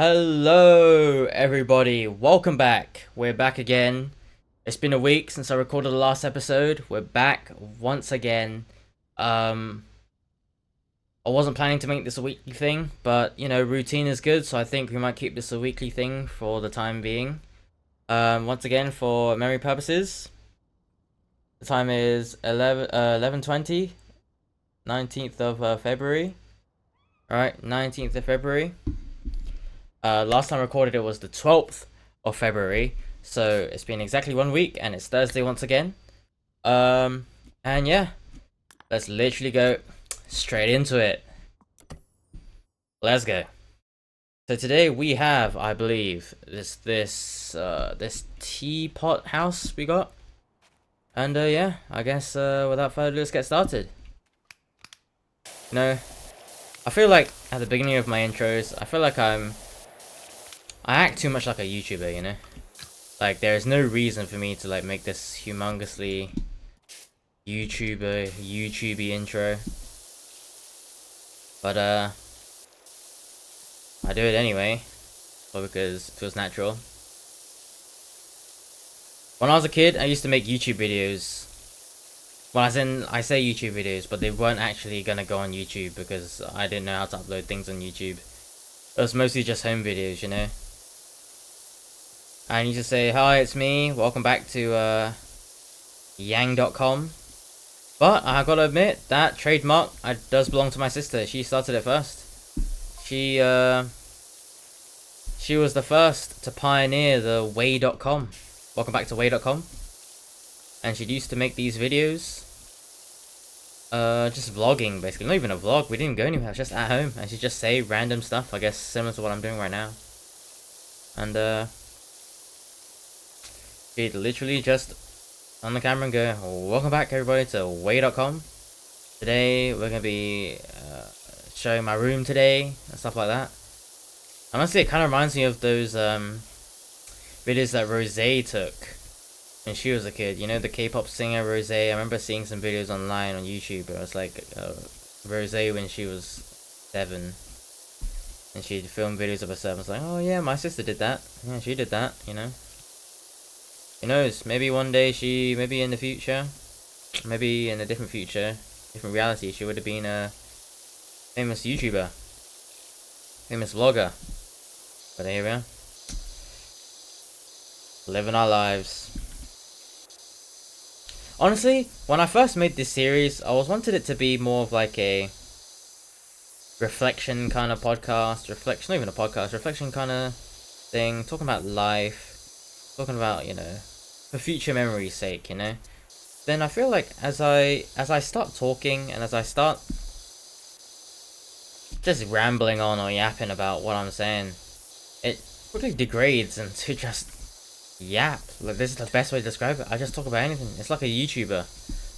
Hello, everybody. Welcome back. We're back again. It's been a week since I recorded the last episode. We're back once again. Um, I wasn't planning to make this a weekly thing, but routine is good, so I think we might keep this a weekly thing for the time being. Once again, for memory purposes, the time is 11:20, 19th of February. All right, 19th of February. Last time I recorded it was the 12th of February, so it's been exactly 1 week, and it's Thursday once again. And yeah, let's literally go straight into it. Let's go. So today we have, I believe, this teapot house we got, and yeah, I guess without further ado, let's get started. I feel like at the beginning of my intros, I feel like I act too much like a YouTuber, Like, there's no reason for me to, like, make this humongously YouTubey intro. But, I do it anyway. Well, because it feels natural. When I was a kid, I used to make YouTube videos. Well, as in, I say YouTube videos, but they weren't actually gonna go on YouTube because I didn't know how to upload things on YouTube. It was mostly just home videos. I need to say, hi, it's me, welcome back to Yang.com. But I gotta admit, that trademark does belong to my sister. She started it first. She was the first to pioneer the Way.com. Welcome back to Way.com. And she used to make these videos. Just vlogging, basically. Not even a vlog, we didn't go anywhere, it was just at home. And she'd just say random stuff, I guess similar to what I'm doing right now. And she'd literally just on the camera and go, welcome back everybody to Way.com. Today we're going to be showing my room today and stuff like that. Honestly, it kind of reminds me of those videos that Rose took when she was a kid. You know, the K-pop singer Rose. I remember seeing some videos online on YouTube. It was like Rose when she was 7. And she'd film videos of herself. I was like, oh yeah, my sister did that. Yeah, she did that, Who knows, maybe one day maybe in the future, maybe in a different future, different reality, she would have been a famous YouTuber, famous vlogger. But here we are, living our lives. Honestly, when I first made this series, I wanted it to be more of like a reflection kind of podcast, not even a podcast, reflection kind of thing, talking about life, talking about, for future memory's sake, Then I feel like as I start talking and as I start just rambling on or yapping about what I'm saying, it quickly degrades into just yap. Like, this is the best way to describe it. I just talk about anything. It's like a YouTuber.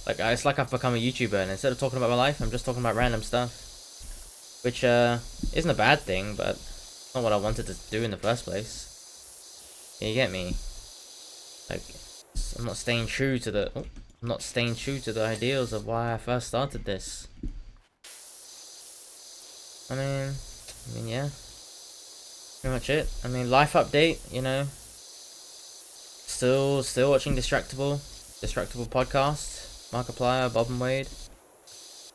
Like, it's like I've become a YouTuber, and instead of talking about my life, I'm just talking about random stuff. Which isn't a bad thing, but it's not what I wanted to do in the first place. You get me? Like, I'm not staying true to the ideals of why I first started this. I mean, yeah. Pretty much it. I mean, life update, Still watching Distractable podcast. Markiplier, Bob and Wade.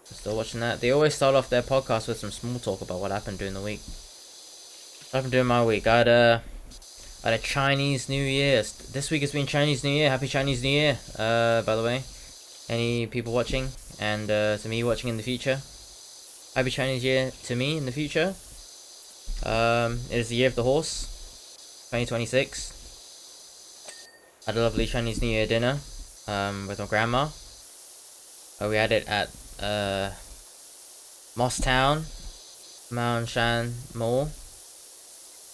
Still watching that. They always start off their podcast with some small talk about what happened during the week. What happened during my week? I had a Chinese New Year. This week has been Chinese New Year. Happy Chinese New Year, by the way. Any people watching, and to me watching in the future. Happy Chinese Year to me in the future. It is the year of the horse, 2026. Had a lovely Chinese New Year dinner with my grandma. We had it at Moss Town, Mount Shan Mall.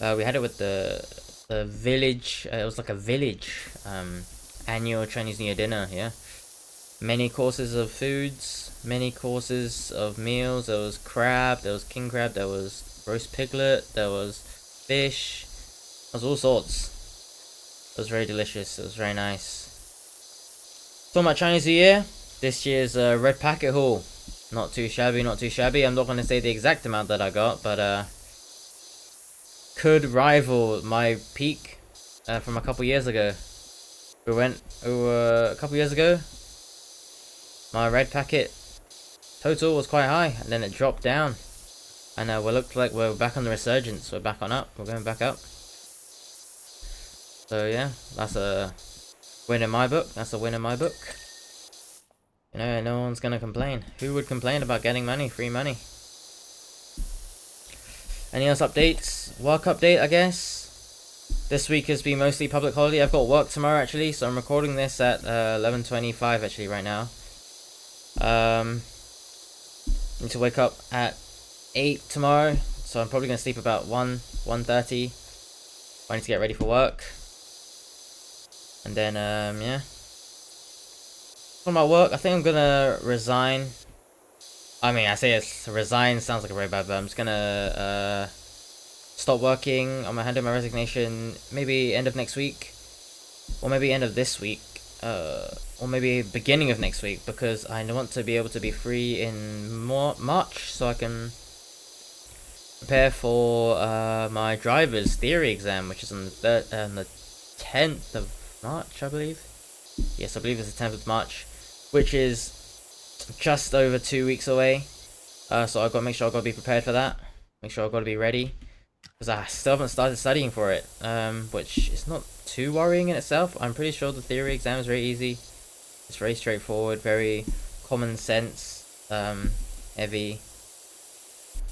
We had it with the village. It was like a village annual Chinese New Year dinner. Yeah, many courses of foods, many courses of meals. There was crab, there was king crab, there was roast piglet, there was fish. There was all sorts. It was very delicious. It was very nice. Talking about Chinese New Year, this year's red packet haul. Not too shabby, not too shabby. I'm not going to say the exact amount that I got, but could rival my peak from a couple years ago. We went over a couple years ago. My red packet total was quite high, and then it dropped down. And we looked like we're back on the resurgence. We're back on up. We're going back up. So yeah, that's a win in my book. That's a win in my book. You know, no one's gonna complain. Who would complain about getting money? Free money. Any else updates? Work update, I guess. This week has been mostly public holiday. I've got work tomorrow actually, so I'm recording this at 11:25 actually right now. Need to wake up at 8 tomorrow, so I'm probably gonna sleep about 1:30. I need to get ready for work. And then yeah. For my work, I think I'm gonna resign. I mean, I say it's resign sounds like a very bad word. I'm just gonna stop working. I'm gonna hand in my resignation maybe end of next week, or maybe end of this week, or maybe beginning of next week, because I want to be able to be free in March, so I can prepare for my driver's theory exam, which is on the 10th of March, I believe. Yes, I believe it's the 10th of March, which is just over 2 weeks away. So I've got to make sure I've got to be prepared for that. Make sure I've got to be ready, because I still haven't started studying for it, which is not too worrying in itself. I'm pretty sure the theory exam is very easy. It's very straightforward, very common sense, heavy.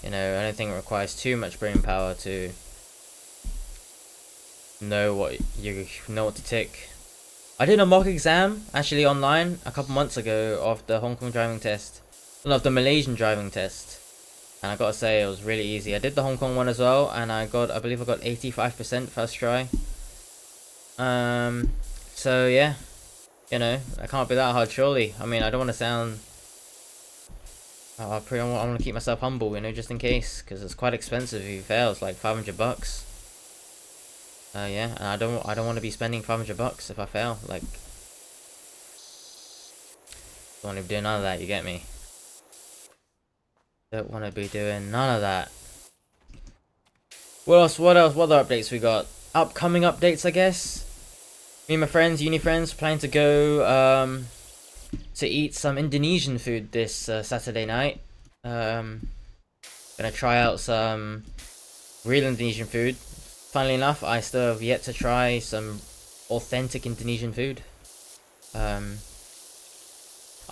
You know, I don't think it requires too much brain power to know what to tick. I did a mock exam actually online a couple months ago of the Hong Kong driving test, of the Malaysian driving test, and I gotta say it was really easy. I did the Hong Kong one as well, and I believe I got 85% first try. So yeah, you know, it can't be that hard surely. I mean, I don't want to sound. I want to keep myself humble, you know, just in case, because it's quite expensive if you fail. It's like $500. Yeah, and I don't want to be spending $500 if I fail. Like, don't want to be doing none of that. You get me? Don't want to be doing none of that. What else? What other updates we got? Upcoming updates, I guess. Me and my friends, uni friends, planning to go to eat some Indonesian food this Saturday night. Gonna try out some real Indonesian food. Funnily enough, I still have yet to try some authentic Indonesian food. I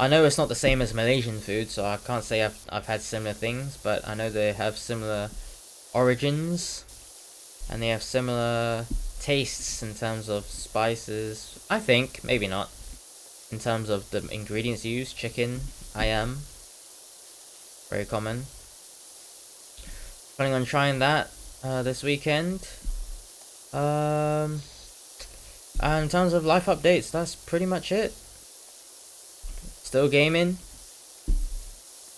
know it's not the same as Malaysian food, so I can't say I've had similar things, but I know they have similar origins, and they have similar tastes in terms of spices. I think, maybe not. In terms of the ingredients used, chicken, ayam, very common. Planning on trying that this weekend. And in terms of life updates, that's pretty much it. Still gaming.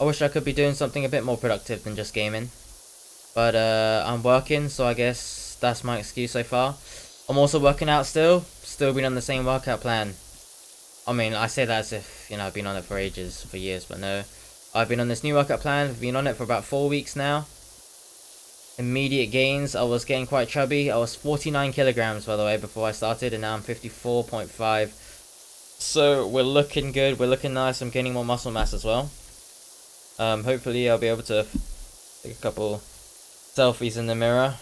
I wish I could be doing something a bit more productive than just gaming, but I'm working, so I guess that's my excuse so far. I'm also working out still been on the same workout plan. I mean, I say that as if, you know, I've been on it for ages, for years, but no. I've been on this new workout plan. I've been on it for about 4 weeks now. Immediate gains. I was getting quite chubby. I was 49 kilograms, by the way, before I started, and now I'm 54.5. So we're looking good. We're looking nice. I'm gaining more muscle mass as well. Hopefully I'll be able to take a couple selfies in the mirror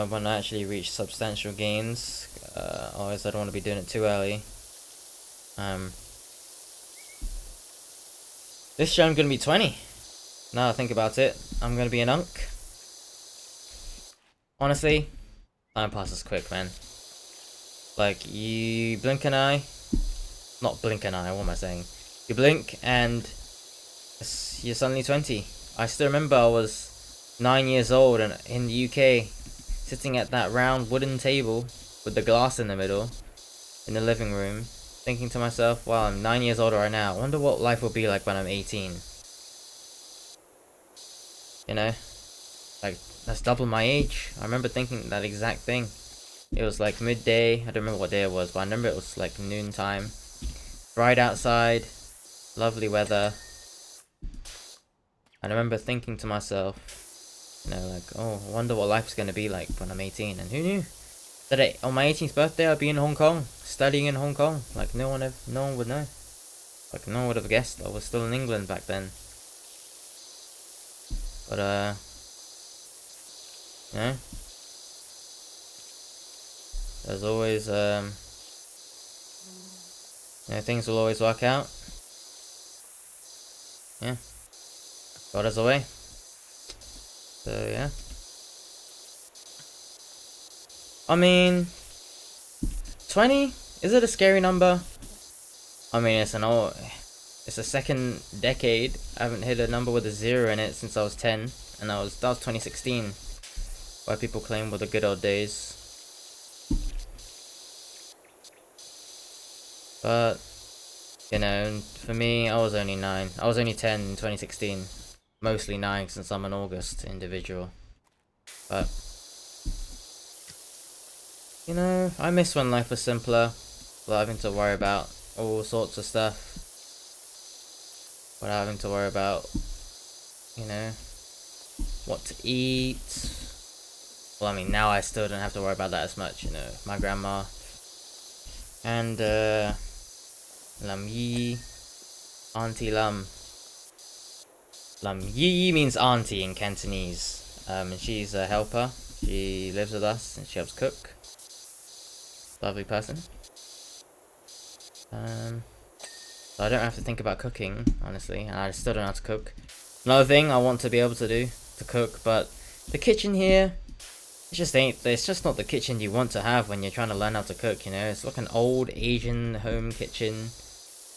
when I actually reach substantial gains. Otherwise I don't want to be doing it too early. This year I'm gonna be 20. Now I think about it, I'm gonna be an unk. Honestly, time passes quick, man. Like, you blink an eye. Not blink an eye, what am I saying? You blink and you're suddenly 20. I still remember I was 9 years old and in the UK, sitting at that round wooden table with the glass in the middle in the living room, thinking to myself, wow, I'm 9 years older right now. I wonder what life will be like when I'm 18. You know? Like, that's double my age. I remember thinking that exact thing. It was like midday. I don't remember what day it was, but I remember it was like noontime. Bright outside. Lovely weather. And I remember thinking to myself, You know, like, oh, I wonder what life's gonna be like when I'm 18. And who knew that on my 18th birthday I'd be in Hong Kong, studying in Hong Kong. Like no one would know. Like no one would have guessed I was still in England back then. But you know, there's always you know, things will always work out. Yeah, God has a way. So yeah, I mean, 20, is it a scary number? I mean, it's a second decade. I haven't hit a number with a 0 in it since I was 10, and that was 2016. Why people claim were the good old days. But you know, for me, I was only 9. I was only 10 in 2016. Mostly 9 since I'm an August individual. But you know, I miss when life was simpler, without having to worry about all sorts of stuff. Without having to worry about, you know, what to eat. Well, I mean, now I still don't have to worry about that as much, you know. My grandma and Lam Yi, Auntie Lam. Lam Yi means auntie in Cantonese, and she's a helper. She lives with us and she helps cook. Lovely person. So I don't have to think about cooking, honestly, and I still don't know how to cook. Another thing I want to be able to do to cook, but the kitchen here, it's just not the kitchen you want to have when you're trying to learn how to cook, you know. It's like an old Asian home kitchen.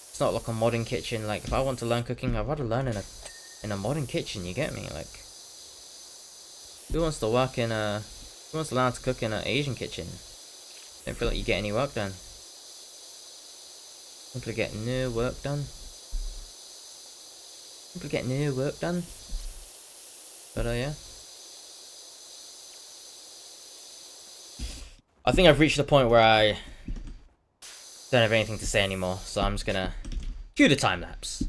It's not like a modern kitchen. Like if I want to learn cooking, I'd rather learn in a modern kitchen, you get me? Like who wants to learn how to cook in an Asian kitchen? Don't feel like you get any work done. Simply get no work done. Simply get no work done. But yeah. I think I've reached the point where I don't have anything to say anymore, so I'm just gonna cue the time lapse.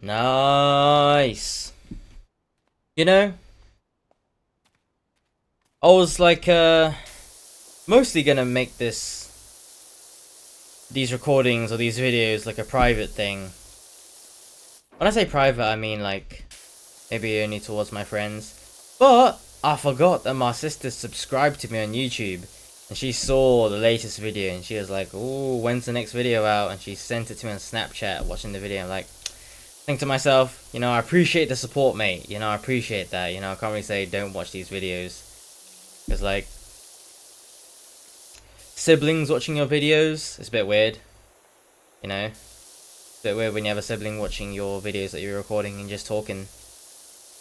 Nice. You know, I was like mostly gonna make these recordings or these videos like a private thing. When I say private, I mean like maybe only towards my friends. But I forgot that my sister subscribed to me on YouTube, and she saw the latest video and she was like, "Oh, when's the next video out?" And she sent it to me on Snapchat watching the video. I'm like, think to myself, you know, I appreciate the support, mate. You know, I appreciate that. You know, I can't really say don't watch these videos. Because, like, siblings watching your videos, it's a bit weird. You know? It's a bit weird when you have a sibling watching your videos that you're recording and just talking.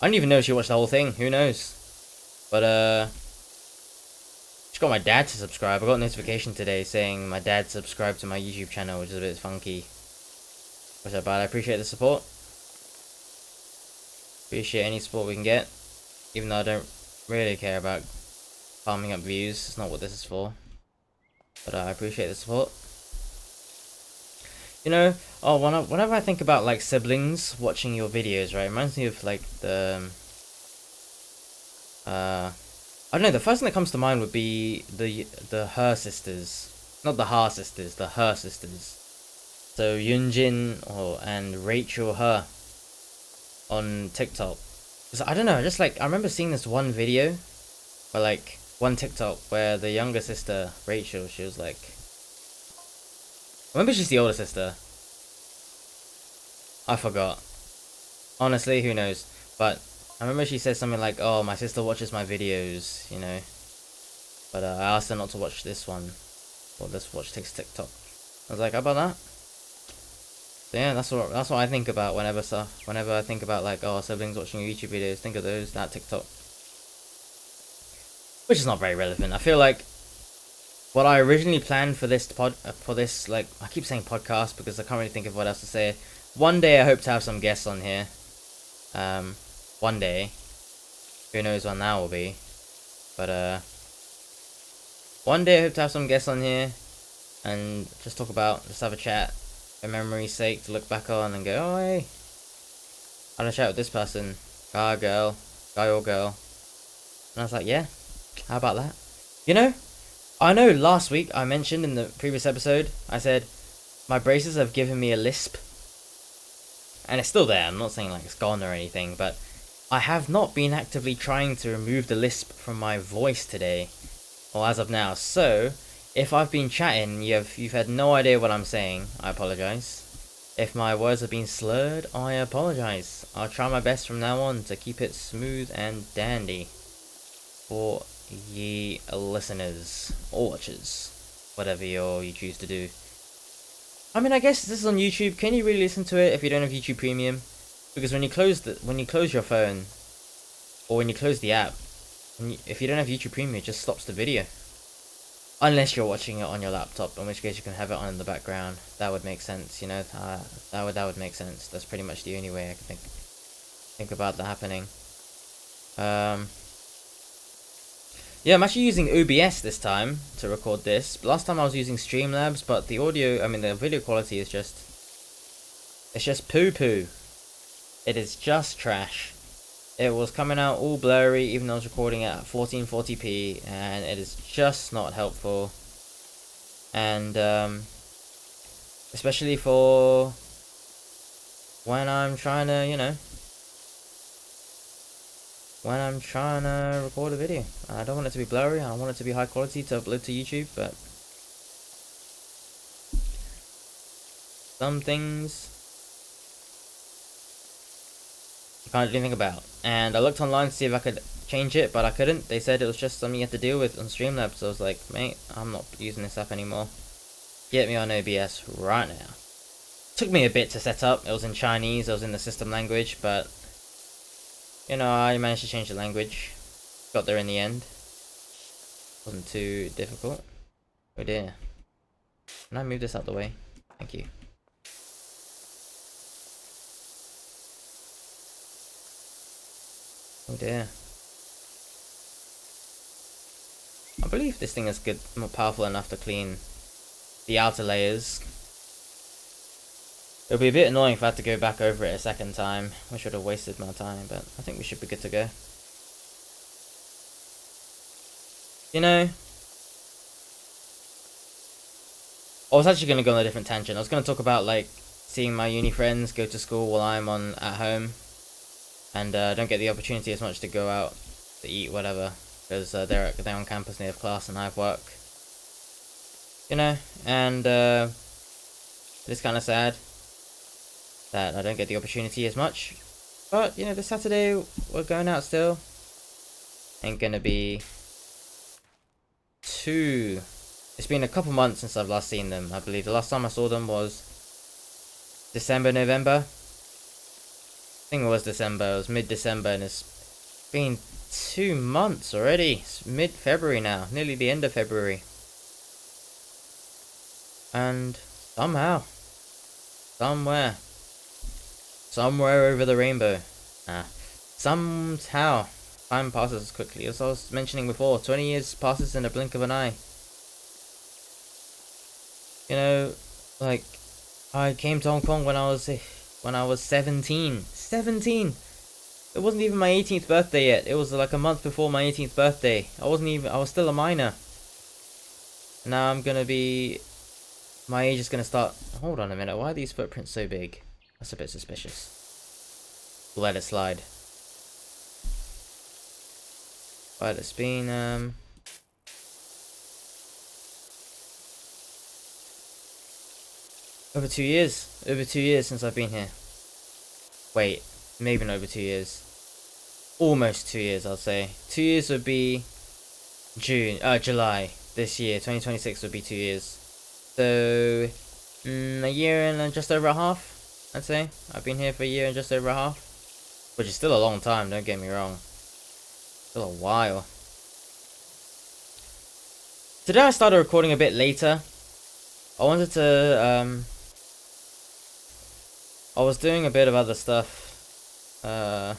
I don't even know if she watched the whole thing. Who knows? But, just got my dad to subscribe. I got a notification today saying my dad subscribed to my YouTube channel, which is a bit funky. But I appreciate the support. Appreciate any support we can get, even though I don't really care about farming up views. It's not what this is for. But I appreciate the support. You know, whenever I think about like siblings watching your videos, right, it reminds me of like the I don't know. The first thing that comes to mind would be the Her sisters, not the Ha sisters, the Her sisters. So Yunjin and Rachel Her on TikTok. Cause I don't know, just like I remember seeing this one video, or like one TikTok where the younger sister Rachel, she was like, maybe she's the older sister. I forgot. Honestly, who knows? But I remember she said something like, "Oh, my sister watches my videos," you know. But I asked her not to watch this one, or let's watch TikTok. I was like, "How about that?" So yeah, that's what I think about whenever I think about like, oh, siblings watching YouTube videos, think of that TikTok. which is not very relevant. I feel like what I originally planned for this like, I keep saying podcast because I can't really think of what else to say. One day I hope to have some guests on here. One day. Who knows when that will be. But, one day I hope to have some guests on here and just have a chat for memory's sake to look back on and go, oh hey, I had a chat with this person, guy or girl. And I was like, yeah, how about that? You know, I know last week I mentioned in the previous episode, I said, my braces have given me a lisp. And it's still there, I'm not saying like it's gone or anything, but I have not been actively trying to remove the lisp from my voice today. Or as of now, so if I've been chatting, you've had no idea what I'm saying, I apologise. If my words have been slurred, I apologise. I'll try my best from now on to keep it smooth and dandy for ye listeners or watchers, whatever you choose to do. I mean, I guess this is on YouTube. Can you really listen to it if you don't have YouTube Premium? Because when you close your phone, or when you close the app, if you don't have YouTube Premium, it just stops the video. Unless you're watching it on your laptop, in which case you can have it on in the background. That would make sense, you know. That would make sense. That's pretty much the only way I can think about that happening. Yeah, I'm actually using OBS this time to record this. Last time I was using Streamlabs, but the video quality is just poo-poo. It is just trash. It was coming out all blurry, even though I was recording at 1440p, and it is just not helpful. And, especially for when I'm trying to, when I'm trying to record a video. I don't want it to be blurry, I want it to be high quality to upload to YouTube, but some things you can't do anything about. And I looked online to see if I could change it, but I couldn't. They said it was just something you have to deal with on Streamlabs, so I was like, mate, I'm not using this app anymore. Get me on OBS right now. Took me a bit to set up. It was in Chinese, it was in the system language, but I managed to change the language. Got there in the end. Wasn't too difficult. Oh dear. Can I move this out the way? Thank you. Oh dear. I believe this thing is more powerful enough to clean the outer layers. It would be a bit annoying if I had to go back over it a second time, which would have wasted my time, but I think we should be good to go. I was actually going to go on a different tangent. I was going to talk about, like, seeing my uni friends go to school while I'm at home. And don't get the opportunity as much to go out to eat, whatever, because they're on campus and they have class and I have work. And it's kind of sad that I don't get the opportunity as much. But, this Saturday we're going out still. Ain't gonna be too... It's been a couple months since I've last seen them. I believe the last time I saw them was December, November. I think it was December. It was mid-December, and it's been 2 months already. It's mid-February now, nearly the end of February. And somehow, somewhere over the rainbow, somehow, time passes quickly. As I was mentioning before, 20 years passes in a blink of an eye. Like, I came to Hong Kong when I was 17. 17! It wasn't even my 18th birthday yet. It was like a month before my 18th birthday. I was still a minor. Now I'm gonna be... My age is gonna start... Hold on a minute, why are these footprints so big? That's a bit suspicious. We'll let it slide. But it's been, over 2 years. Over 2 years since I've been here. Wait, maybe not over 2 years. Almost 2 years, I'll say. 2 years would be July this year. 2026 would be 2 years. So, a year and just over a half, I'd say. I've been here for a year and just over a half. Which is still a long time, don't get me wrong. Still a while. Today I started recording a bit later. I wanted to, I was doing a bit of other stuff. I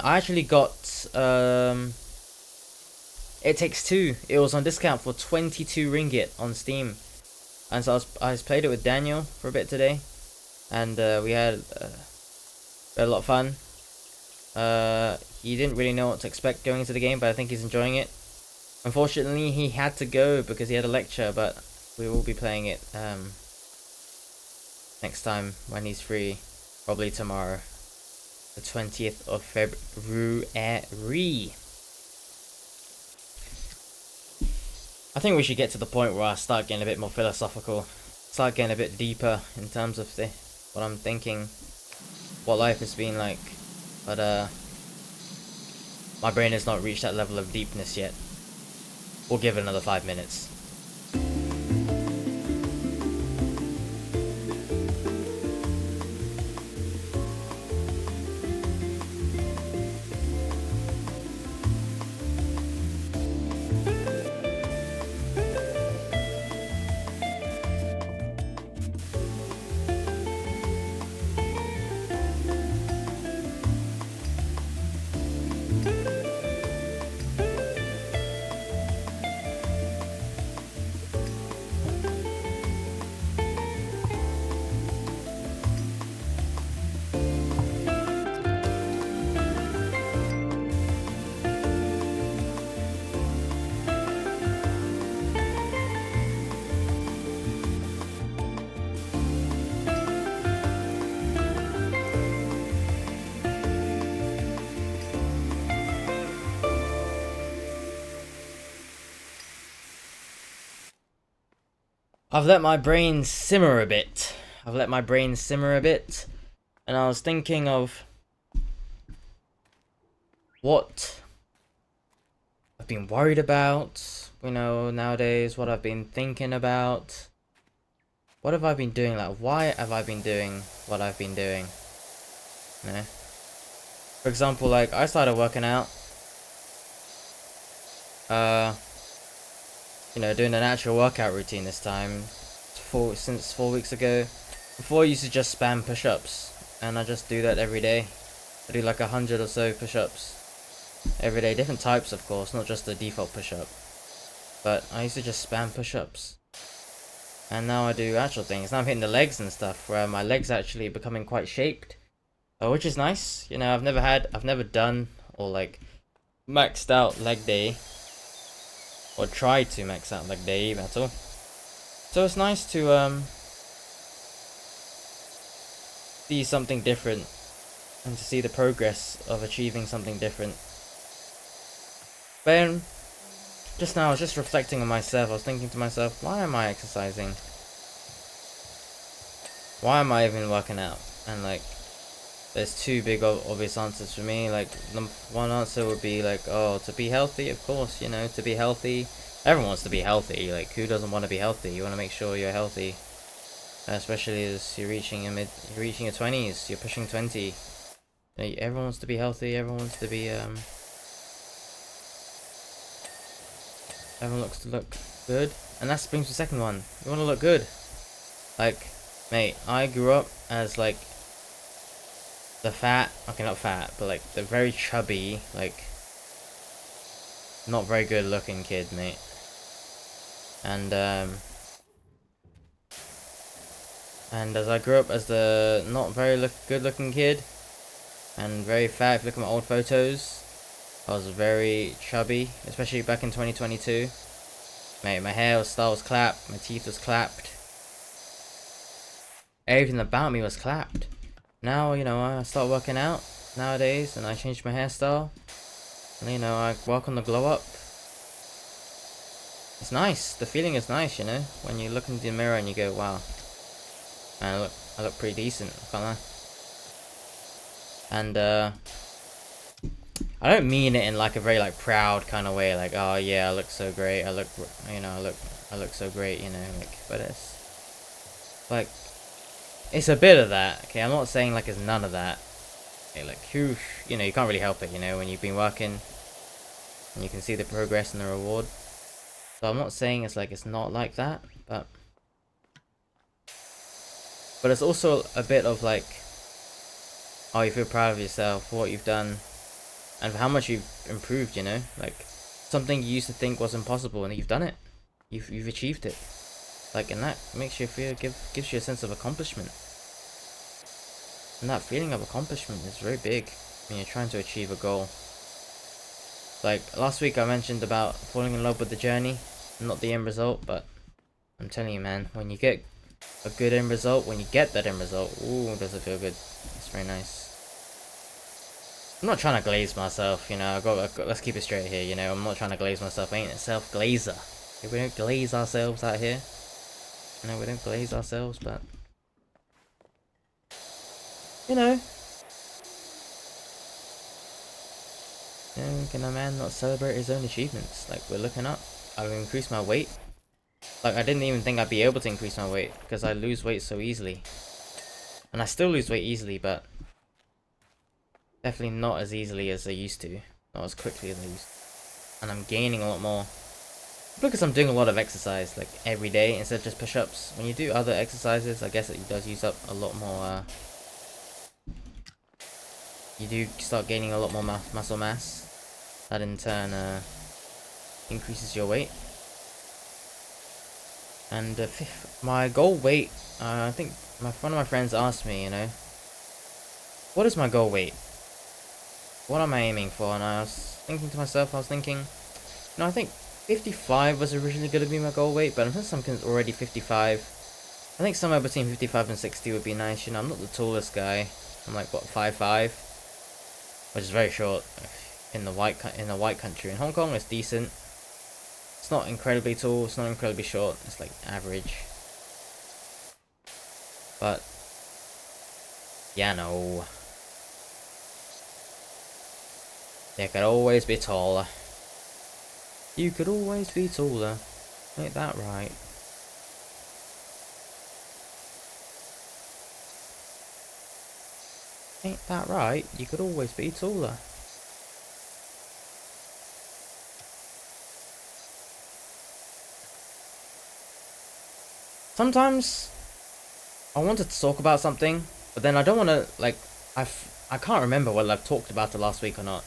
actually got, It Takes Two. It was on discount for 22 ringgit on Steam. And so I played it with Daniel for a bit today. And we had a lot of fun. He didn't really know what to expect going into the game, but I think he's enjoying it. Unfortunately, he had to go because he had a lecture, but we will be playing it next time when he's free, probably tomorrow, the 20th of February. I think we should get to the point where I start getting a bit more philosophical, start getting a bit deeper in terms of what I'm thinking, what life has been like, but my brain has not reached that level of deepness yet. We'll give it another 5 minutes. I've let my brain simmer a bit. And I was thinking of what I've been worried about, nowadays, what I've been thinking about. What have I been doing? Like, why have I been doing what I've been doing? For example, like, I started working out. Doing an actual workout routine this time. Since 4 weeks ago. Before I used to just spam push-ups, and I just do that every day. I do like 100 or so push-ups every day, different types of course, not just the default push-up. But I used to just spam push-ups, and now I do actual things. Now I'm hitting the legs and stuff, where my legs actually becoming quite shaped, which is nice. I've never done or like maxed out leg day, or tried to max out leg day at all. So it's nice to see something different, and to see the progress of achieving something different. But just now I was just reflecting on myself. I was thinking to myself, why am I exercising? Why am I even working out? And like, there's two big obvious answers for me. Like, one answer would be like, oh, to be healthy, of course, to be healthy. Everyone wants to be healthy. Like, who doesn't want to be healthy? You want to make sure you're healthy, especially as you're reaching your 20s. You're pushing 20. Everyone wants to be healthy. Everyone wants to be everyone looks to look good, and that brings to the second one. You want to look good. Like, mate, I grew up as like the fat, okay, not fat, but like the very chubby, like not very good looking kid, mate. And as I grew up as the not very good looking kid and very fat, if you look at my old photos, I was very chubby, especially back in 2022. Mate, my hairstyle was clapped, my teeth was clapped, everything about me was clapped. Now, I start working out nowadays, and I changed my hairstyle, and I work on the glow up. It's nice. The feeling is nice, when you look into the mirror and you go, wow, man, I look pretty decent, can't I? And I don't mean it in like a very like proud kind of way, like, oh yeah, I look so great, I look so great, like, but it's like, it's a bit of that. Okay, I'm not saying like it's none of that. Okay, like, you can't really help it, when you've been working and you can see the progress and the reward. So I'm not saying it's like it's not like that, but it's also a bit of like, oh, you feel proud of yourself for what you've done and for how much you've improved, you know? Like something you used to think was impossible and you've done it. You've achieved it. Like, and that makes you feel, gives you a sense of accomplishment. And that feeling of accomplishment is very big when you're trying to achieve a goal. Like last week I mentioned about falling in love with the journey, not the end result, but I'm telling you, man, when you get a good end result, when you get that end result, ooh, does it feel good. It's very nice. I'm not trying to glaze myself, you know, let's keep it straight here, you know, I'm not trying to glaze myself, I ain't a self-glazer. We don't glaze ourselves out here. You know, we don't glaze ourselves, but you know, can a man not celebrate his own achievements? Like, we're looking up. I've increased my weight. Like, I didn't even think I'd be able to increase my weight because I lose weight so easily. And I still lose weight easily, but definitely not as easily as I used to. Not as quickly as I used to. And I'm gaining a lot more. Because I'm doing a lot of exercise, like, every day instead of just push-ups. When you do other exercises, I guess it does use up a lot more, you do start gaining a lot more muscle mass. That in turn, increases your weight. And my goal weight, I think one of my friends asked me, you know, what is my goal weight? What am I aiming for? And I was thinking to myself, I think 55 was originally going to be my goal weight, but since I'm already 55, I think somewhere between 55 and 60 would be nice. You know, I'm not the tallest guy. I'm like, what, 5'5", which is very short in the white country. In Hong Kong, it's decent. It's not incredibly tall. It's not incredibly short. It's like average. But yeah, no. They could always be taller. You could always be taller. Ain't that right? Ain't that right? You could always be taller. Sometimes I wanted to talk about something, but then I don't want to, like, I can't remember whether I've talked about it last week or not,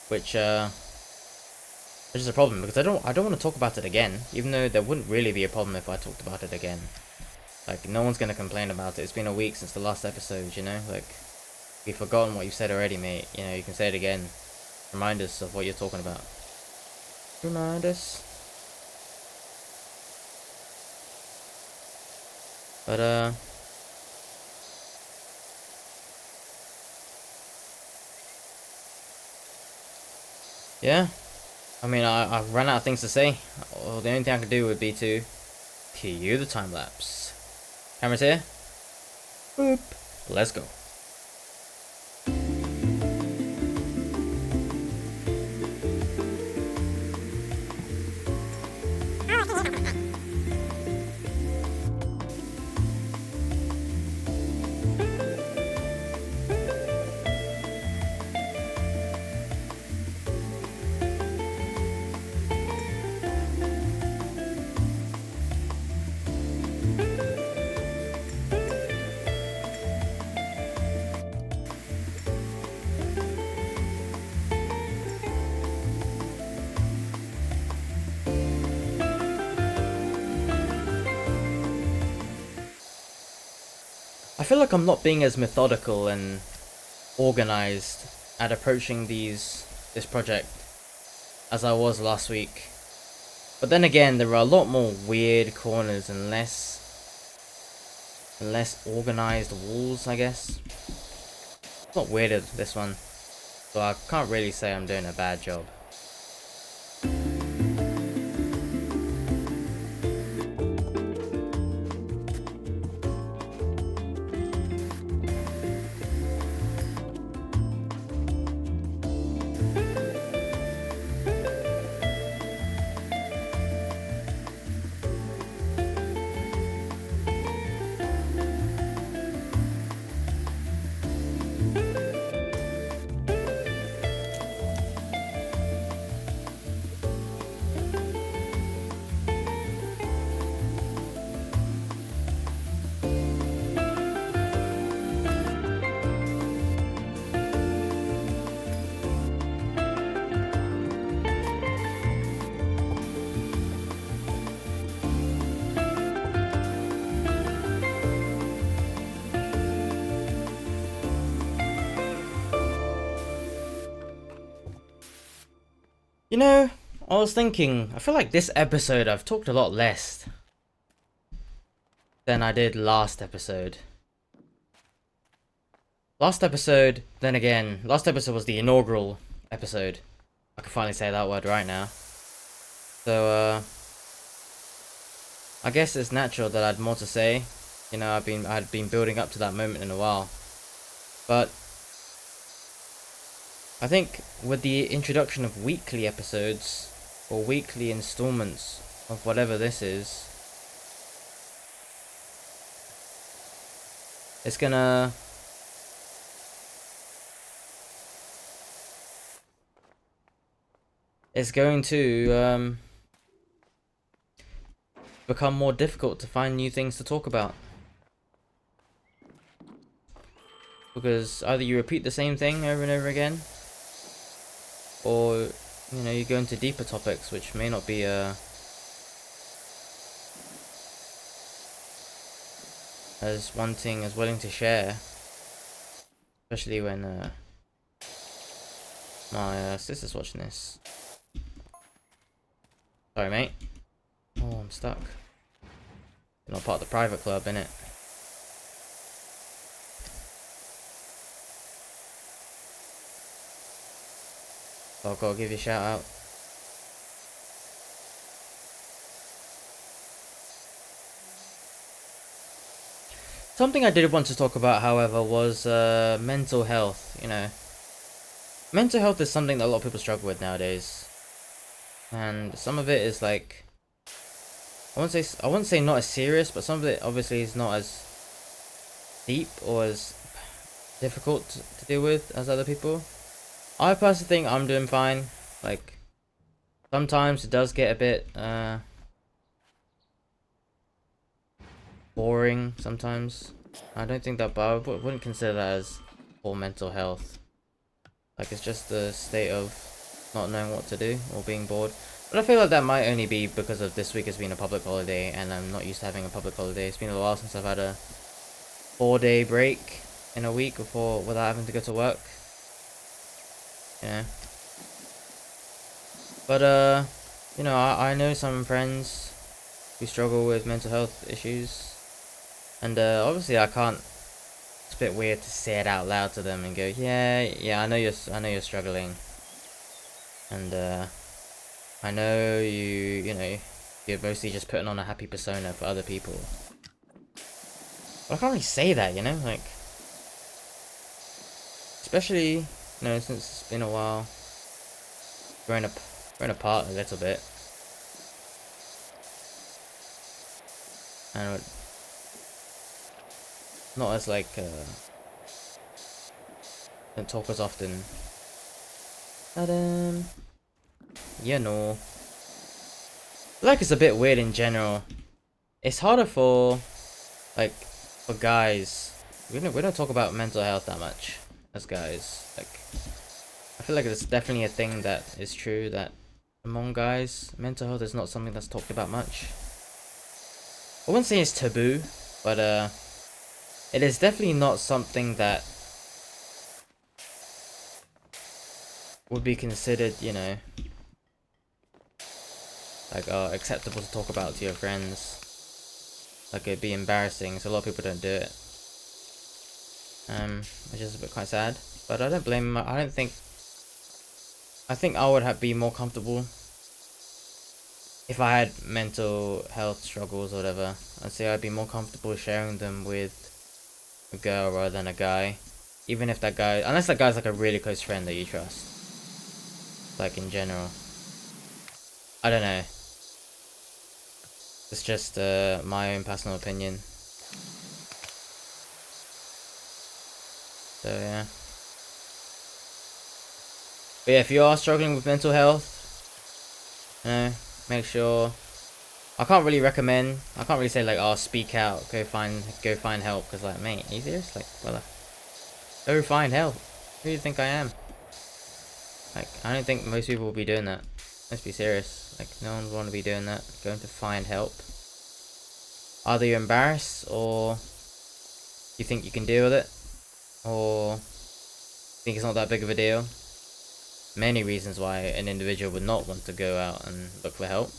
which is a problem because I don't want to talk about it again, even though there wouldn't really be a problem if I talked about it again. Like, no one's gonna complain about it. It's been a week since the last episode, you know. Like, if you've forgotten what you said already, mate, you know, you can say it again. Remind us of what you're talking about. Remind us. But yeah. I mean, I've run out of things to say. Well, the only thing I could do would be to cue the time lapse. Camera's here. Boop. Let's go. I feel like I'm not being as methodical and organized at approaching this project as I was last week. But then again, there are a lot more weird corners and less organized walls, I guess. It's not weirder, this one. So I can't really say I'm doing a bad job. You know, I was thinking, I feel like this episode I've talked a lot less than I did last episode. Last episode, then again, last episode was the inaugural episode. I can finally say that word right now. So, I guess it's natural that I had more to say. You know, I had been building up to that moment in a while. But I think with the introduction of weekly episodes, or weekly installments of whatever this is, it's gonna... it's going to become more difficult to find new things to talk about. Because either you repeat the same thing over and over again, or, you know, you go into deeper topics which may not be as willing to share. Especially when my sister's watching this. Sorry, mate. Oh, I'm stuck. You're not part of the private club, innit? So I've got to give you a shout out. Something I did want to talk about, however, was mental health. You know, mental health is something that a lot of people struggle with nowadays, and some of it is like, I wouldn't say not as serious, but some of it obviously is not as deep or as difficult to deal with as other people. I personally think I'm doing fine. Like, sometimes it does get a bit boring sometimes. I don't think that, but I wouldn't consider that as poor mental health. Like, it's just the state of not knowing what to do or being bored. But I feel like that might only be because of this week has been a public holiday and I'm not used to having a public holiday. It's been a while since I've had a 4-day break in a week without having to go to work. You know. But you know, I know some friends who struggle with mental health issues. And obviously I can't, it's a bit weird to say it out loud to them and go, yeah, I know you're struggling. And I know you know, you're mostly just putting on a happy persona for other people. But I can't really say that, you know, like, especially, you know, since it's been a while, growing apart a little bit. And not as like don't talk as often. But you know, like, it's a bit weird in general. It's harder for guys. We don't talk about mental health that much as guys. Like, I feel like it's definitely a thing that is true, that among guys, mental health is not something that's talked about much. I wouldn't say it's taboo, but it is definitely not something that would be considered, you know, like acceptable to talk about to your friends. Like, it'd be embarrassing, so a lot of people don't do it. Which is a bit quite sad. But I don't blame them. I think I would be more comfortable if I had mental health struggles or whatever. I'd say I'd be more comfortable sharing them with a girl rather than a guy. Even if that guy, unless that guy's like a really close friend that you trust. Like, in general. I don't know. It's just my own personal opinion. So yeah. But yeah, if you are struggling with mental health, you know, make sure. I can't really say like, oh, speak out, go find help, because like, mate, are you serious? Like, well, go find help. Who do you think I am? Like, I don't think most people will be doing that. Let's be serious. Like, no one would want to be doing that. Going to find help. Either you're embarrassed, or you think you can deal with it, or think it's not that big of a deal. many reasons why an individual would not want to go out and look for help.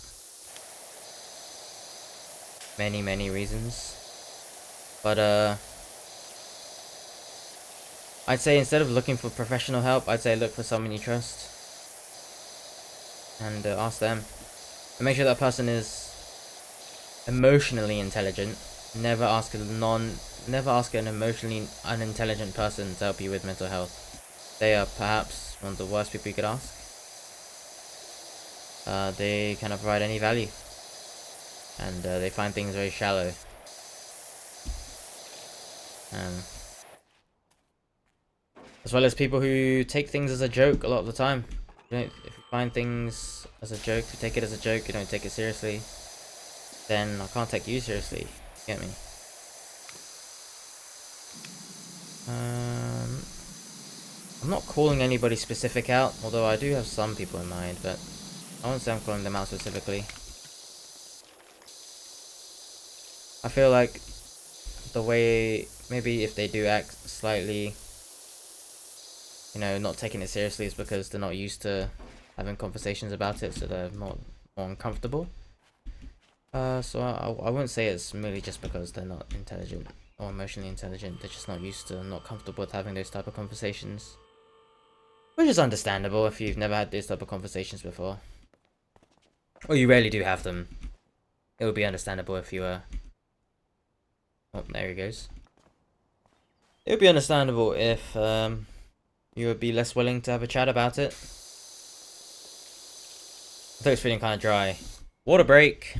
Many reasons. But I'd say instead of looking for professional help, I'd say look for someone you trust and ask them. And make sure that person is emotionally intelligent. Never ask an emotionally unintelligent person to help you with mental health. They are perhaps one of the worst people you could ask. They cannot provide any value, and they find things very shallow. As well as people who take things as a joke a lot of the time. If you find things as a joke, you take it as a joke, you don't take it seriously, then I can't take you seriously. Get me? I'm not calling anybody specific out, although I do have some people in mind, but I won't say I'm calling them out specifically. I feel like the way, maybe if they do act slightly, you know, not taking it seriously, is because they're not used to having conversations about it, so they're more uncomfortable. So I wouldn't say it's merely just because they're not intelligent or emotionally intelligent. They're just not used to, not comfortable with having those type of conversations. Which is understandable if you've never had these type of conversations before. Or you rarely do have them. It would be understandable if you were... Oh, there he goes. It would be understandable if you would be less willing to have a chat about it. I thought it was feeling kind of dry. Water break!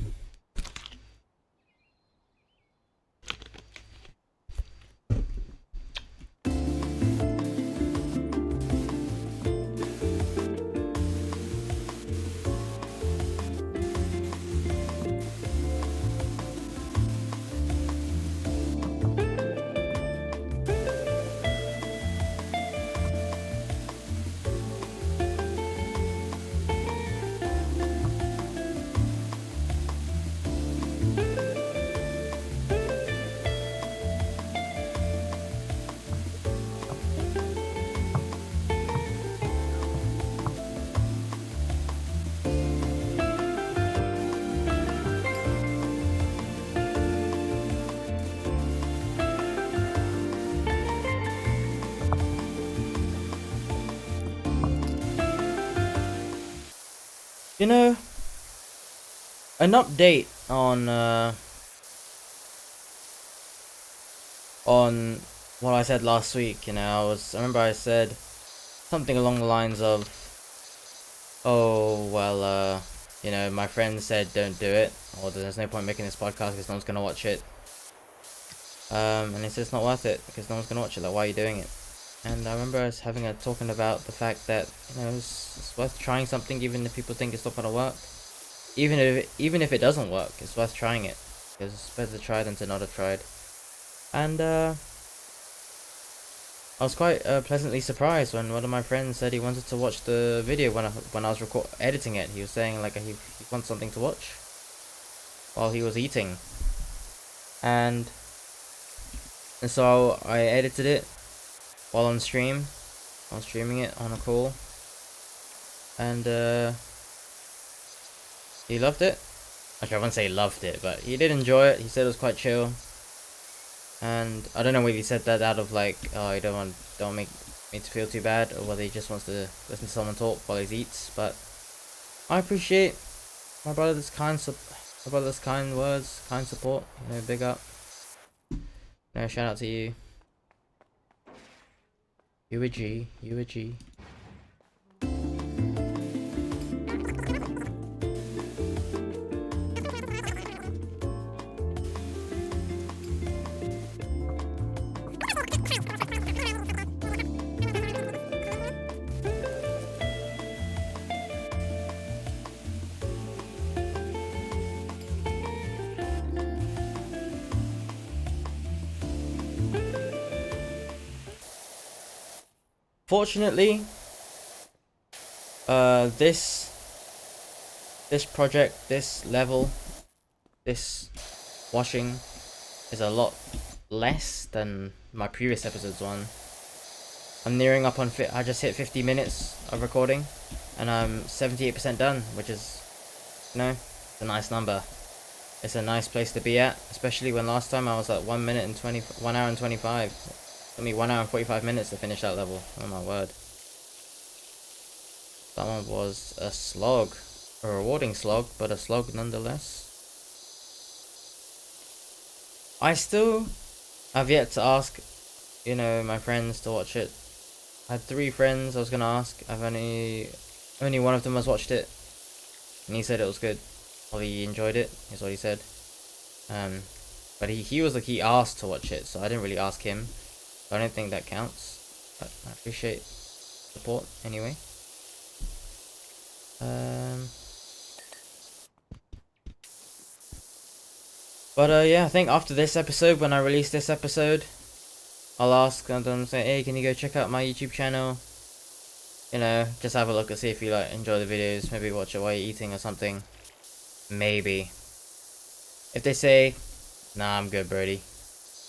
You know, an update on what I said last week. You know, I remember I said something along the lines of, oh well, you know, my friend said don't do it, or there's no point making this podcast because no one's gonna watch it. And it's just not worth it because no one's gonna watch it. Like, why are you doing it? And I remember us talking about the fact that, you know, it's worth trying something even if people think it's not gonna work. Even if it doesn't work, it's worth trying it, because it's better to try than to not have tried. And I was quite pleasantly surprised when one of my friends said he wanted to watch the video when I was editing it. He was saying like he wants something to watch while he was eating, and so I edited it while on stream. I was streaming it on a call, and he loved it. Actually, I wouldn't say he loved it, but he did enjoy it. He said it was quite chill. And I don't know whether he said that out of like, oh, he don't make me to feel too bad, or whether he just wants to listen to someone talk while he eats. But I appreciate my brother's kind words, kind support. You know, big up. No, shout out to you. You a G. You a G. Fortunately, this project, this level, this washing is a lot less than my previous episode's one. I'm nearing up on I just hit 50 minutes of recording, and I'm 78% done, which is, you know, it's a nice number. It's a nice place to be at, especially when last time I was at 1 minute and 1 hour and 25. It took me 1 hour and 45 minutes to finish that level. Oh my word. That one was a slog. A rewarding slog, but a slog nonetheless. I still have yet to ask, you know, my friends to watch it. I had 3 friends I was gonna ask. Only one of them has watched it, and he said it was good. Or he enjoyed it, is what he said. But he was like, he asked to watch it, so I didn't really ask him. So I don't think that counts. But I appreciate support anyway. But yeah, I think after this episode, when I release this episode, I'll ask them, say, hey, can you go check out my YouTube channel? You know, just have a look and see if you like enjoy the videos. Maybe watch it while you're eating or something. Maybe. If they say, nah, I'm good, Brody.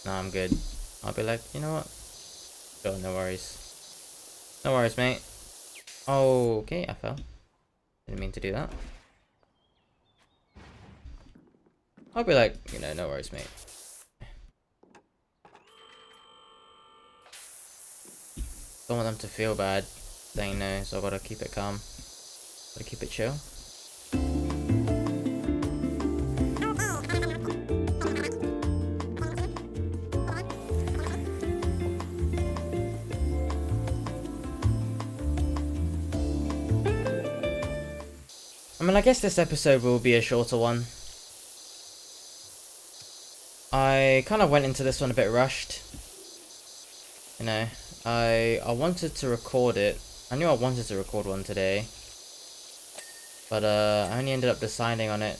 Nah, I'm good. I'll be like, you know what? Sure, no worries. No worries, mate. Oh, okay, I fell. Didn't mean to do that. I'll be like, you know, no worries, mate. Don't want them to feel bad saying no, so I gotta keep it calm. Gotta keep it chill. I mean, I guess this episode will be a shorter one. I kind of went into this one a bit rushed. You know, I wanted to record it. I knew I wanted to record one today. But I only ended up deciding on it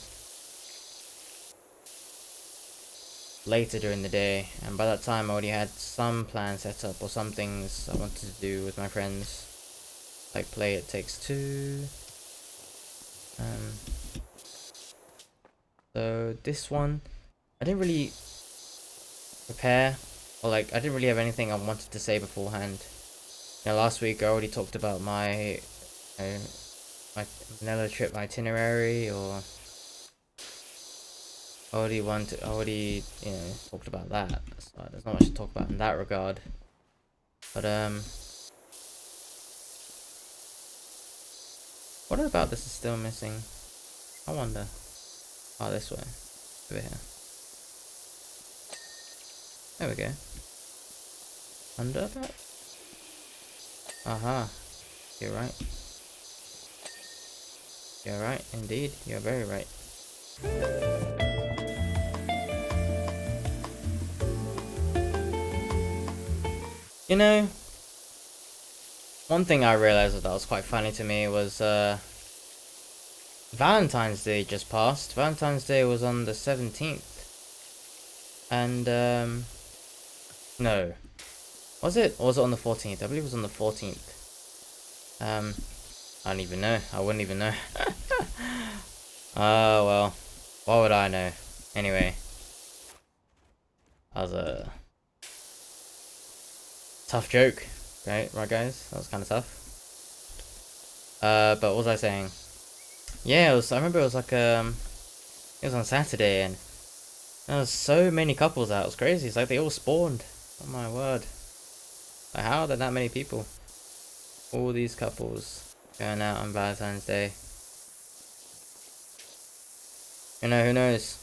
later during the day. And by that time I already had some plans set up, or some things I wanted to do with my friends. Like play It Takes Two. So this one, I didn't really prepare, or like I didn't really have anything I wanted to say beforehand. You know, last week I already talked about my Manila trip itinerary, or I already you know, talked about that. So there's not much to talk about in that regard. But what about this is still missing? I wonder. Oh, this way. Over here. There we go. Under that? Aha. You're right. You're right, indeed. You're very right. You know, one thing I realized that was quite funny to me was Valentine's Day just passed. Valentine's Day was on the 17th. And no. Was it? Or was it on the 14th? I believe it was on the 14th. I don't even know. I wouldn't even know. Well. What would I know? Anyway. That was a tough joke. Right, guys? That was kind of tough. But what was I saying? Yeah, I remember it was like, it was on Saturday, and there was so many couples out. It was crazy. It's like they all spawned. Oh my word. Like, how are there that many people? All these couples going out on Valentine's Day. You know, who knows?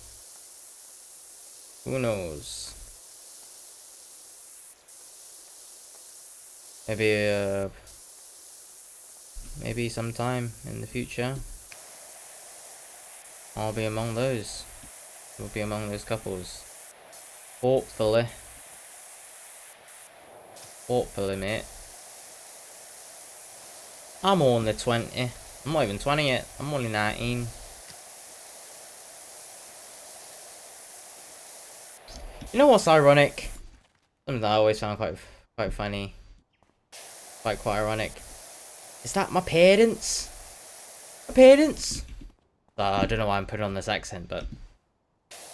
Who knows? Maybe sometime in the future, I'll be among those. We'll be among those couples. Hopefully. Hopefully, mate. I'm only 20. I'm not even 20 yet. I'm only 19. You know what's ironic? Something that I always found quite funny. Quite ironic. Is that my parents? My parents? I don't know why I'm putting on this accent, but...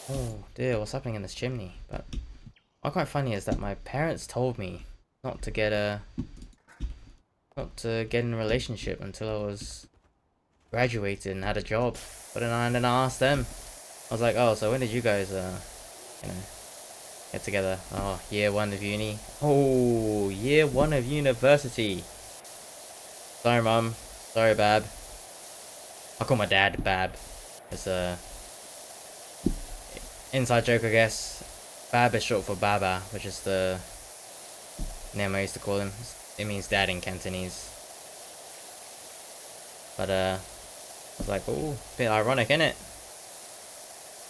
Oh dear, what's happening in this chimney? But what's quite funny is that my parents told me not to get not to get in a relationship until I was graduated and had a job. But then I asked them. I was like, oh, so when did you guys, you know, get together? Oh, year 1 of uni. Oh, year 1 of university. Sorry, Mum. Sorry, Bab. I'll call my dad Bab. It's a inside joke, I guess. Bab is short for Baba, which is the name I used to call him. It means dad in Cantonese. But I was like, oh, bit ironic, innit?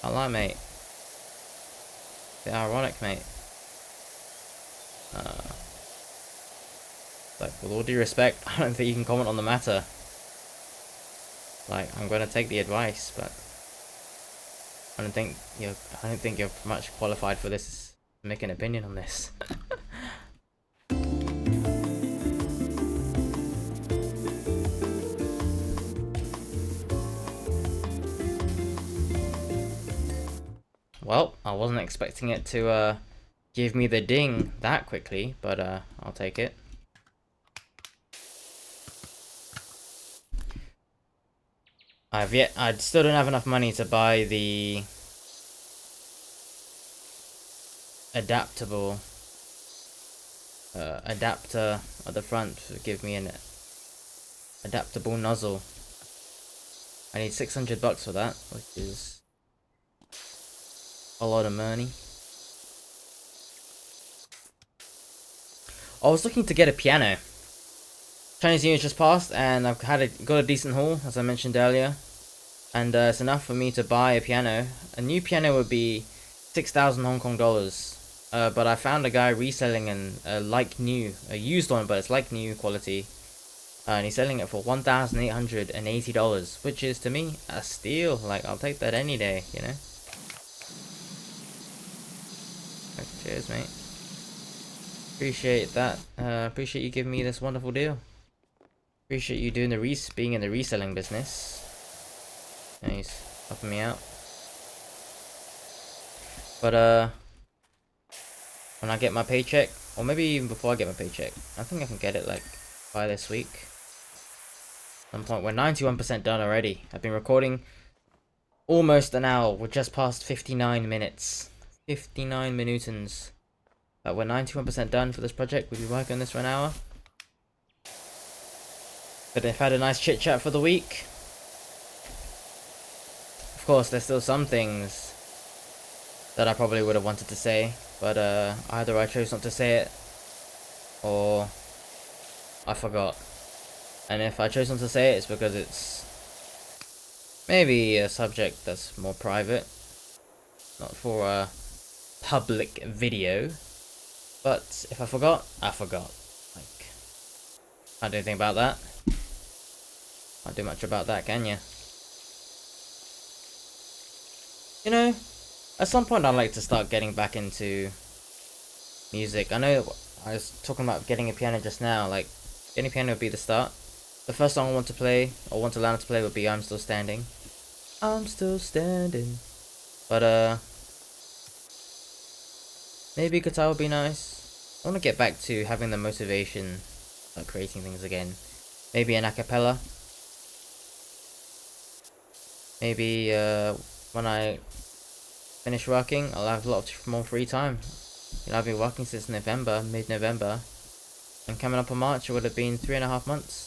I like, mate. Bit ironic, mate. Like, with all due respect, I don't think you can comment on the matter. Like, I'm gonna take the advice, but I don't think you're much qualified for this to make an opinion on this. Well, I wasn't expecting it to give me the ding that quickly, but I'll take it. I still don't have enough money to buy the adaptable adapter at the front to give me an adaptable nozzle. I need $600 for that, which is a lot of money. I was looking to get a piano. Chinese New Year just passed, and I've got a decent haul, as I mentioned earlier, and it's enough for me to buy a piano. A new piano would be 6,000 Hong Kong dollars, but I found a guy reselling a used one, but it's like new quality, and he's selling it for $1,880, which is to me a steal. Like, I'll take that any day, you know. Cheers, mate. Appreciate that. Appreciate you giving me this wonderful deal. Appreciate you doing being in the reselling business. Yeah, he's helping me out. But when I get my paycheck, or maybe even before I get my paycheck, I think I can get it like by this week. At some point, we're 91% done already. I've been recording almost an hour. We're just past 59 minutes. 59 minutons. We're 91% done for this project. We'll be working on this for an hour. But I've had a nice chit chat for the week. Of course, there's still some things that I probably would have wanted to say, but either I chose not to say it, or I forgot. And if I chose not to say it, it's because it's maybe a subject that's more private, not for a public video. But if I forgot, I forgot. Like, can't do anything about that. Can't do much about that, can you? You know, at some point I'd like to start getting back into music. I know I was talking about getting a piano just now. Like, getting a piano would be the start. The first song I want to play, or want to learn to play, would be I'm Still Standing. I'm still standing. But maybe guitar would be nice. I want to get back to having the motivation of creating things again. Maybe an acapella. Maybe when I finish working, I'll have a lot more free time. You know, I've been working since November, mid-November, and coming up on March, it would have been 3.5 months.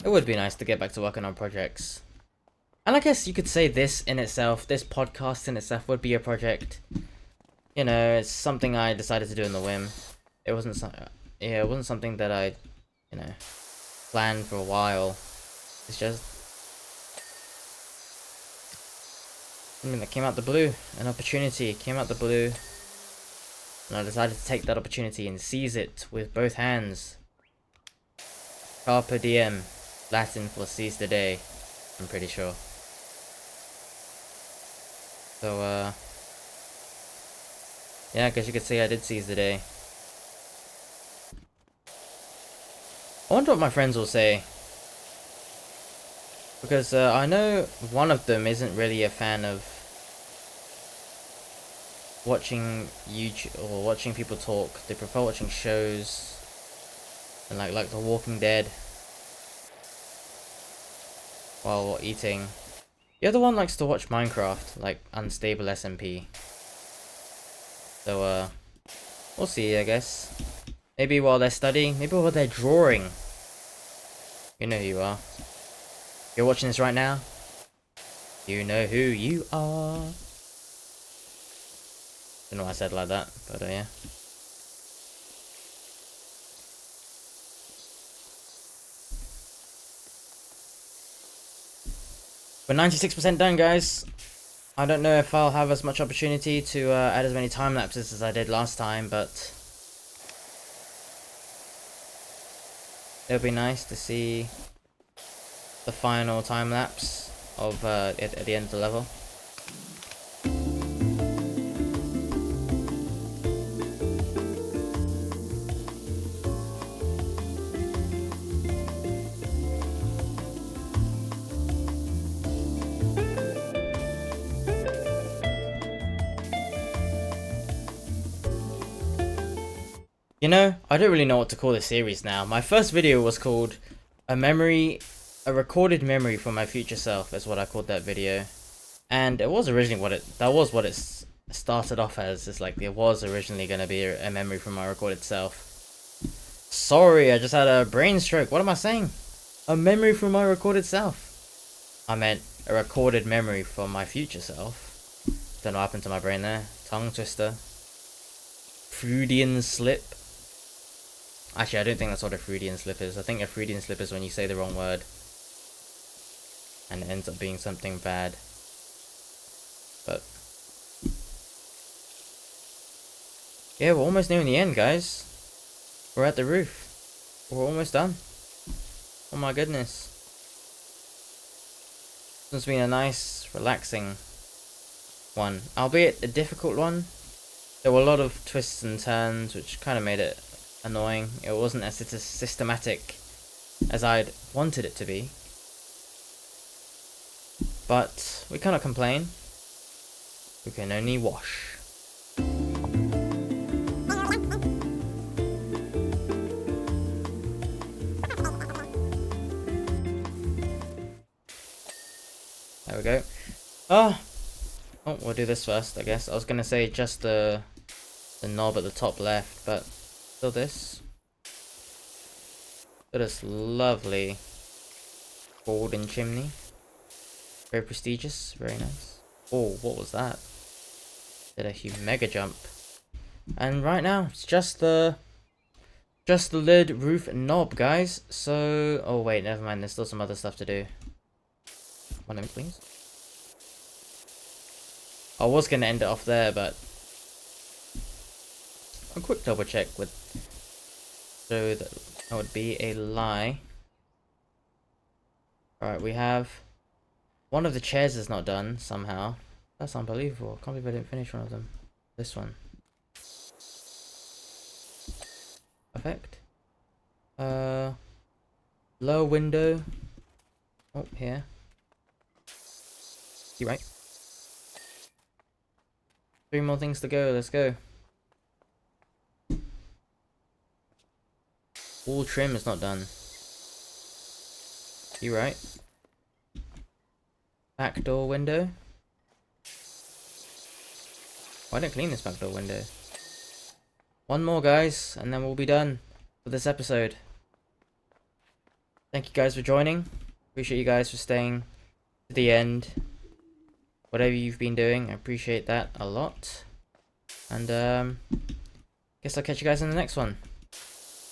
It would be nice to get back to working on projects. And I guess you could say this podcast in itself would be a project. You know, it's something I decided to do in the whim. It wasn't something that I, you know, planned for a while. It's just something that came out the blue. An opportunity came out the blue. And I decided to take that opportunity and seize it with both hands. Carpe diem. Latin for seize the day, I'm pretty sure. So, yeah, I guess you could say I did seize the day. I wonder what my friends will say. Because I know one of them isn't really a fan of watching YouTube or watching people talk. They prefer watching shows and like The Walking Dead while eating. The other one likes to watch Minecraft, like Unstable SMP. So we'll see, I guess. Maybe while they're studying, maybe while they're drawing. You know who you are. You're watching this right now. You know who you are. Don't know why I said it like that, but yeah. We're 96% done, guys. I don't know if I'll have as much opportunity to add as many time lapses as I did last time, but it'll be nice to see the final time lapse of at the end of the level. You know, I don't really know what to call this series now. My first video was called a recorded memory from my future self is what I called that video. And it was originally that was what it started off as. It's like it was originally going to be a memory from my recorded self. Sorry, I just had a brain stroke. What am I saying? A memory from my recorded self. I meant a recorded memory from my future self. Don't know what happened to my brain there. Tongue twister. Freudian slip. Actually, I don't think that's what a Freudian slip is. I think a Freudian slip is when you say the wrong word and it ends up being something bad. But yeah, we're almost nearing the end, guys. We're at the roof. We're almost done. Oh my goodness. This has been a nice, relaxing one. Albeit a difficult one. There were a lot of twists and turns, which kind of made it annoying. It wasn't as systematic as I'd wanted it to be. But we cannot complain. We can only wash. There we go. Oh, we'll do this first, I guess. I was gonna say just the knob at the top left, but still this. Look at this lovely golden chimney. Very prestigious, very nice. Oh, what was that? Did a huge mega jump. And right now, it's just the lid, roof, and knob, guys. So, oh wait, never mind. There's still some other stuff to do. One minute, please. I was gonna end it off there, but a quick double check would show that would be a lie. Alright, we have one of the chairs is not done somehow. That's unbelievable. I can't believe I didn't finish one of them. This one. Perfect. Lower window. Oh, here. You right? 3 more things to go. Let's go. Wall trim is not done. You right? Back door window. Why don't I clean this back door window? One more, guys, and then we'll be done for this episode. Thank you guys for joining. Appreciate you guys for staying to the end. Whatever you've been doing, I appreciate that a lot. And guess I'll catch you guys in the next one.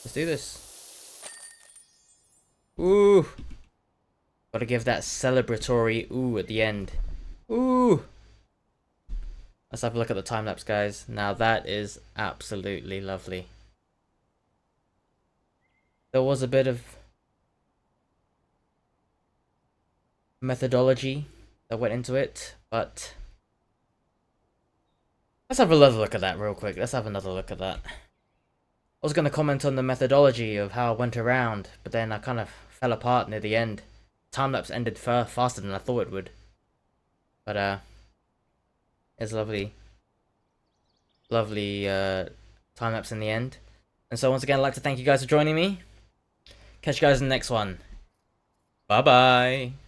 Let's do this. Ooh. Gotta give that celebratory ooh at the end. Ooh. Let's have a look at the time lapse, guys. Now that is absolutely lovely. There was a bit of methodology that went into it, but let's have another look at that real quick. Let's have another look at that. I was going to comment on the methodology of how it went around, but then I kind of fell apart near the end. time lapse ended faster than I thought it would. But it's lovely, lovely time lapse in the end. And so once again, I'd like to thank you guys for joining me. Catch you guys in the next one. Bye bye.